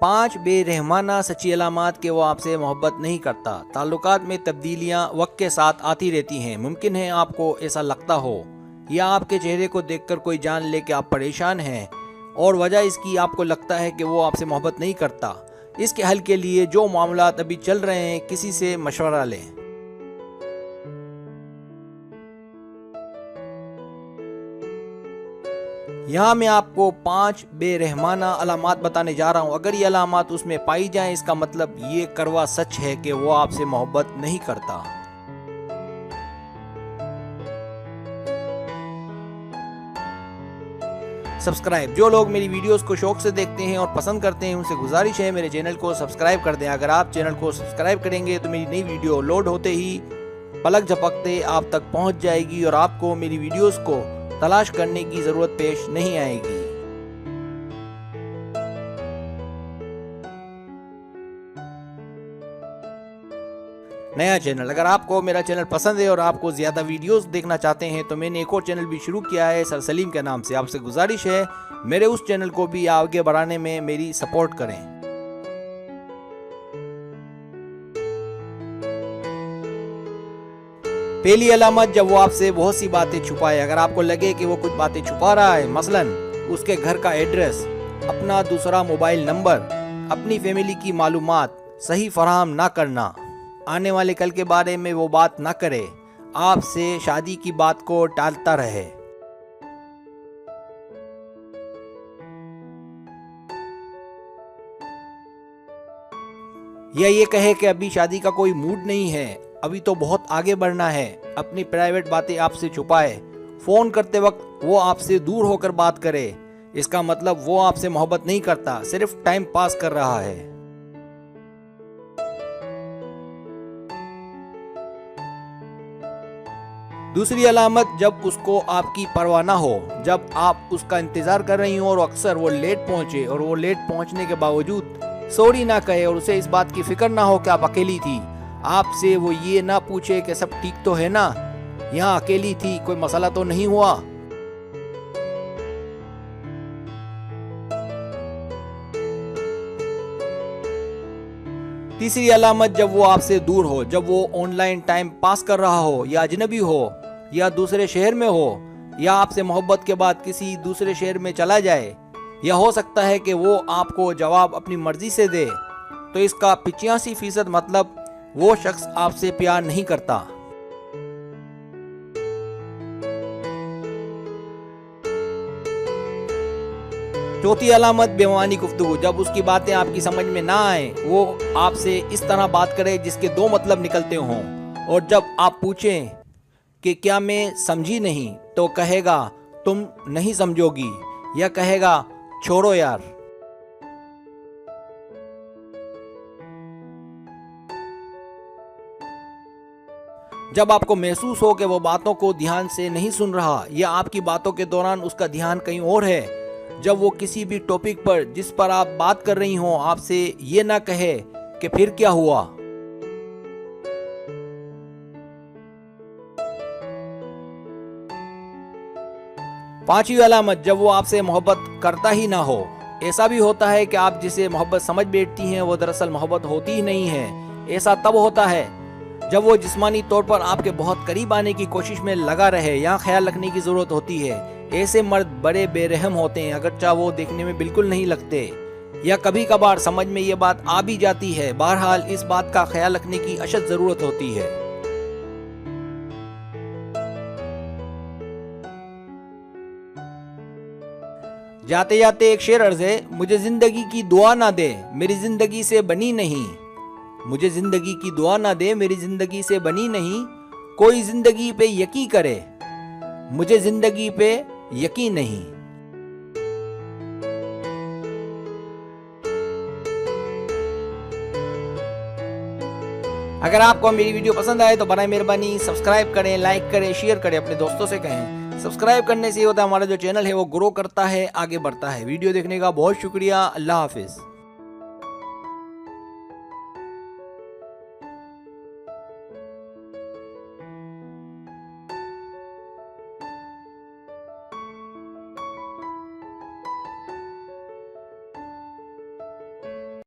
5 बेरहमाना सच्ची अलामात कि वो आपसे मोहब्बत नहीं करता। ताल्लुकात में तब्दीलियां वक्त के साथ आती रहती हैं। मुमकिन है आपको ऐसा लगता हो या आपके चेहरे को देखकर कोई जान ले कि आप परेशान हैं और वजह इसकी आपको लगता है कि वो आपसे मोहब्बत नहीं करता। इसके हल के लिए जो मामलात अभी चल रहे हैं, किसी से मशवरा लें। यहाँ मैं आपको 5 बेरहमाना अलामात बताने जा रहा हूँ। अगर ये अलामात उसमें पाई जाएं, इसका मतलब ये करवा सच है कि वो आपसे मोहब्बत नहीं करता। सब्सक्राइब, जो लोग मेरी वीडियोस को शौक से देखते हैं और पसंद करते हैं, उनसे गुजारिश है मेरे चैनल को सब्सक्राइब कर दें। अगर आप चैनल को सब्सक्राइब करेंगे तो मेरी नई वीडियो लोड होते ही पलक झपकते आप तक पहुंच जाएगी और आपको मेरी वीडियोस को तलाश करने की जरूरत पेश नहीं आएगी। नया चैनल, अगर आपको मेरा चैनल पसंद है और आपको ज़्यादा वीडियोस देखना चाहते हैं तो मैंने एक और चैनल भी शुरू किया है सर सलीम के नाम से। आपसे गुजारिश है मेरे उस चैनल को भी आगे बढ़ाने में मेरी सपोर्ट करें। पहली अलामत, जब वो आपसे बहुत सी बातें छुपाए। अगर आपको लगे कि वो कुछ बातें छुपा रहा है, मसलन उसके घर का एड्रेस, अपना दूसरा मोबाइल नंबर, अपनी फैमिली की मालूमात सही फराहम ना करना, आने वाले कल के बारे में वो बात ना करे, आपसे शादी की बात को टालता रहे, या ये कहे कि अभी शादी का कोई मूड नहीं है, अभी तो बहुत आगे बढ़ना है, अपनी प्राइवेट बातें आपसे छुपाए, फोन करते वक्त वो आपसे दूर होकर बात करे, इसका मतलब वो आपसे मोहब्बत नहीं करता, सिर्फ टाइम पास कर रहा है। दूसरी अलामत, जब उसको आपकी परवाह ना हो, जब आप उसका इंतजार कर रही हो और अक्सर वो लेट पहुंचे और वो लेट पहुंचने के बावजूद सॉरी ना कहे और उसे इस बात की फिक्र ना हो कि आप अकेली थी, आपसे वो ये ना पूछे कि सब ठीक तो है ना, यहाँ अकेली थी, कोई मसला तो नहीं हुआ। तीसरी अलामत, जब वो आपसे दूर हो, जब वो ऑनलाइन टाइम पास कर रहा हो या अजनबी हो या दूसरे शहर में हो या आपसे मोहब्बत के बाद किसी दूसरे शहर में चला जाए, या हो सकता है कि वो आपको जवाब अपनी मर्जी से दे, तो इसका 85% मतलब वो शख्स आपसे प्यार नहीं करता। चौथी अलामत, बेमानी गुफ्तगू, जब उसकी बातें आपकी समझ में ना आए, वो आपसे इस तरह बात करे जिसके 2 मतलब निकलते हों, और जब आप पूछें कि क्या मैं समझी नहीं, तो कहेगा तुम नहीं समझोगी, या कहेगा छोड़ो यार। जब आपको महसूस हो कि वो बातों को ध्यान से नहीं सुन रहा या आपकी बातों के दौरान उसका ध्यान कहीं और है, जब वो किसी भी टॉपिक पर जिस पर आप बात कर रही हो आपसे ये ना कहे कि फिर क्या हुआ। पांचवी अलामत, जब वो आपसे मोहब्बत करता ही ना हो। ऐसा भी होता है कि आप जिसे मोहब्बत समझ बैठती हैं वो दरअसल मोहब्बत होती ही नहीं है। ऐसा तब होता है जब वो जिस्मानी तौर पर आपके बहुत करीब आने की कोशिश में लगा रहे, यहाँ ख्याल रखने की जरूरत होती है। ऐसे मर्द बड़े बेरहम होते हैं, अगरचे वो देखने में बिल्कुल नहीं लगते, या कभी कभार समझ में ये बात आ भी जाती है। बहरहाल इस बात का ख्याल रखने की अशद जरूरत होती है। जाते जाते एक शेर अर्ज है, मुझे जिंदगी की दुआ ना दे, मेरी जिंदगी से बनी नहीं। मुझे जिंदगी की दुआ ना दे, मेरी जिंदगी से बनी नहीं। कोई जिंदगी पे यकीन करे, मुझे जिंदगी पे यकीन नहीं। अगर आपको मेरी वीडियो पसंद आए तो बराए मेहरबानी सब्सक्राइब करें, लाइक करें, शेयर करें, अपने दोस्तों से कहें। सब्सक्राइब करने से होता है हमारा जो चैनल है वो ग्रो करता है, आगे बढ़ता है। वीडियो देखने का बहुत शुक्रिया। अल्लाह हाफिज।